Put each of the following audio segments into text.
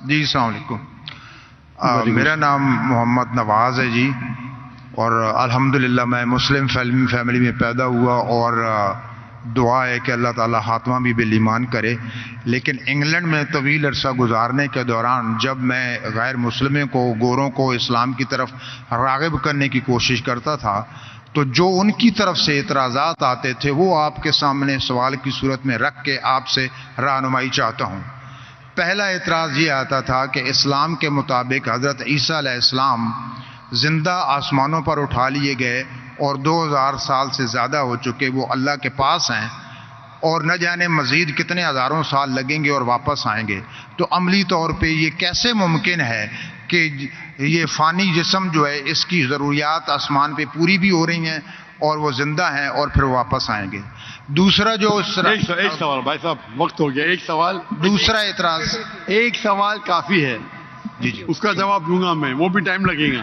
جی السلام علیکم. میرا نام محمد نواز ہے جی، اور الحمدللہ میں مسلم فیملی میں پیدا ہوا، اور دعا ہے کہ اللہ تعالیٰ خاتمہ بھی بالایمان کرے. لیکن انگلینڈ میں طویل عرصہ گزارنے کے دوران جب میں غیر مسلموں کو، گوروں کو اسلام کی طرف راغب کرنے کی کوشش کرتا تھا، تو جو ان کی طرف سے اعتراضات آتے تھے وہ آپ کے سامنے سوال کی صورت میں رکھ کے آپ سے رہنمائی چاہتا ہوں. پہلا اعتراض یہ آتا تھا کہ اسلام کے مطابق حضرت عیسیٰ علیہ السلام زندہ آسمانوں پر اٹھا لیے گئے اور 2000 سال سے زیادہ ہو چکے وہ اللہ کے پاس ہیں، اور نہ جانے مزید کتنے ہزاروں سال لگیں گے اور واپس آئیں گے. تو عملی طور پہ یہ کیسے ممکن ہے کہ یہ فانی جسم جو ہے اس کی ضروریات آسمان پہ پوری بھی ہو رہی ہیں اور وہ زندہ ہیں اور پھر واپس آئیں گے؟ دوسرا جو ایک سوال بھائی صاحب، وقت ہو گیا. ایک سوال، دوسرا اعتراض، ایک سوال کافی ہے. جی اس کا جواب دوں گا میں، وہ بھی ٹائم لگے گا.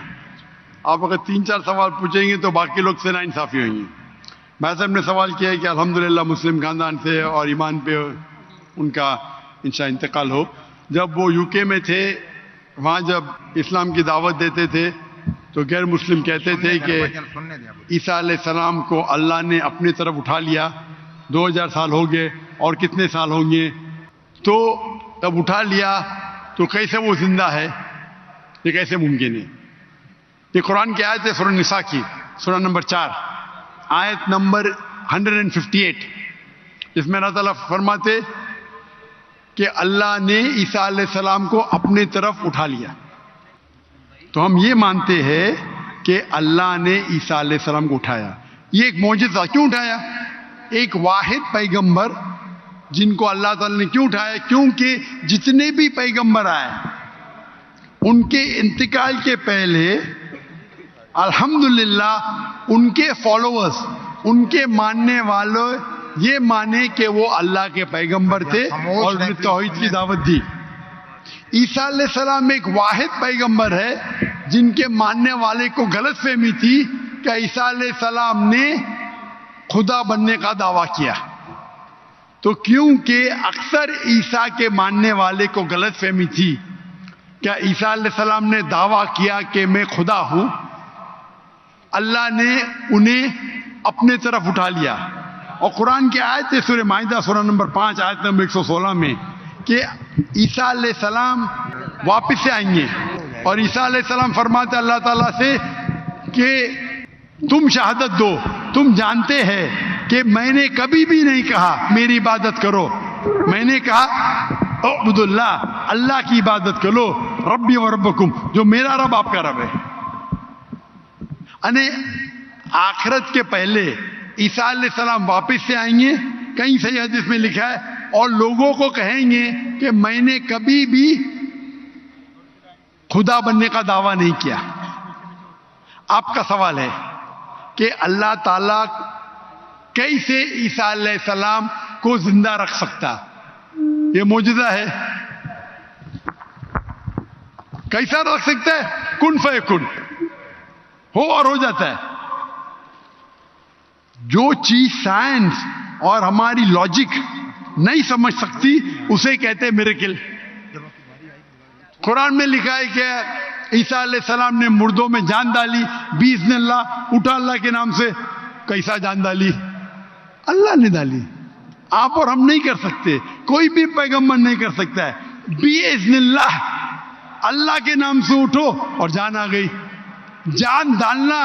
آپ اگر 3-4 سوال پوچھیں گے تو باقی لوگ سے ناانصافی ہوئیں گے. بھائی صاحب نے سوال کیا ہے کہ الحمدللہ مسلم خاندان سے اور ایمان پہ ان کا انشاءاللہ انتقال ہو. جب وہ UK میں تھے، وہاں جب اسلام کی دعوت دیتے تھے تو غیر مسلم کہتے تھے کہ عیسیٰ علیہ السلام کو اللہ نے اپنی طرف اٹھا لیا، 2000 سال ہو گئے اور کتنے سال ہوں گے. تو جب اٹھا لیا تو کیسے وہ زندہ ہے؟ یہ کیسے ممکن ہے؟ یہ قرآن کی آیت ہے، سورہ نساء کی، سورہ نمبر 4 آیت نمبر 158، جس میں اللہ تعالیٰ فرماتے کہ اللہ نے عیسیٰ علیہ السلام کو اپنے طرف اٹھا لیا. تو ہم یہ مانتے ہیں کہ اللہ نے عیسیٰ علیہ السلام کو اٹھایا. یہ ایک معجزہ. کیوں اٹھایا؟ ایک واحد پیغمبر جن کو اللہ تعالیٰ نے کیوں اٹھایا؟ کیونکہ جتنے بھی پیغمبر آئے ان کے انتقال کے پہلے الحمدللہ ان کے فالوورز، ان کے ماننے والوں یہ مانے کہ وہ اللہ کے پیغمبر تھے اور انہیں توحید کی دعوت دی. عیسیٰ علیہ السلام ایک واحد پیغمبر ہے جن کے ماننے والے کو غلط فہمی تھی کہ عیسیٰ علیہ السلام نے خدا بننے کا دعویٰ کیا. تو کیونکہ اکثر عیسیٰ کے ماننے والے کو غلط فہمی تھی کہ عیسیٰ علیہ السلام نے دعویٰ کیا کہ میں خدا ہوں، اللہ نے انہیں اپنے طرف اٹھا لیا. اور قرآن کی آیت ہے سورہ مائدہ سورہ نمبر 5 آیت نمبر 116 میں کہ عیسیٰ علیہ السلام واپس سے آئیں گے، اور عیسیٰ علیہ السلام فرماتے اللہ تعالیٰ سے کہ تم شہادت دو، تم جانتے ہیں کہ میں نے کبھی بھی نہیں کہا میری عبادت کرو، میں نے کہا اعبدوا اللہ، اللہ کی عبادت کرو، ربی و ربکم، جو میرا رب آپ کا رب ہے. یعنی آخرت کے پہلے عیسیٰ علیہ السلام واپس سے آئیں گے، کہیں صحیح حدیث میں لکھا ہے، اور لوگوں کو کہیں گے کہ میں نے کبھی بھی خدا بننے کا دعویٰ نہیں کیا. آپ کا سوال ہے کہ اللہ تعالیٰ کیسے عیسیٰ علیہ السلام کو زندہ رکھ سکتا؟ یہ معجزہ ہے. کیسا رکھ سکتا ہے؟ کن فیکن، ہو اور ہو جاتا ہے. جو چیز سائنس اور ہماری لاجک نہیں سمجھ سکتی اسے کہتے ہیں میریکل. قرآن میں لکھا ہے کہ عیسیٰ علیہ السلام نے مردوں میں جان ڈالی باذن اللہ، اٹھا اللہ کے نام سے. کیسا جان ڈالی؟ اللہ نے ڈالی. آپ اور ہم نہیں کر سکتے، کوئی بھی پیغمبر نہیں کر سکتا ہے. باذن اللہ، اللہ کے نام سے اٹھو اور جان آ گئی. جان ڈالنا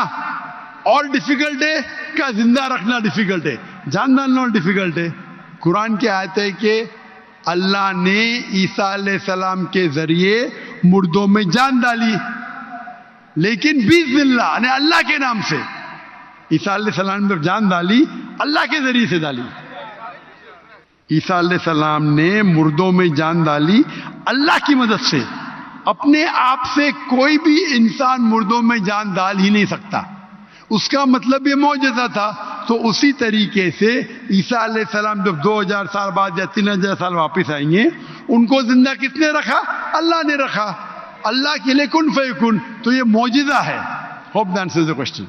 اور ڈیفیکلٹ ہے کیا زندہ رکھنا ڈیفیکلٹ ہے؟ جان ڈالنا اور ڈیفیکلٹ ہے. قرآن کی آیت ہے کہ اللہ نے عیسیٰ علیہ السلام کے ذریعے مردوں میں جان ڈالی، لیکن باذن اللہ یعنی اللہ کے نام سے. عیسیٰ علیہ السلام نے جان ڈالی، اللہ کے ذریعے سے ڈالی. عیسیٰ علیہ السلام نے مردوں میں جان ڈالی اللہ کی مدد سے. اپنے آپ سے کوئی بھی انسان مردوں میں جان ڈال ہی نہیں سکتا. اس کا مطلب یہ معجزہ تھا. تو اسی طریقے سے عیسیٰ علیہ السلام جب 2000 سال بعد یا 3000 سال واپس آئیں گے، ان کو زندہ کس نے رکھا؟ اللہ نے رکھا. اللہ کے لیے کن فیکن. تو یہ معجزہ ہے. Hope that answers the question.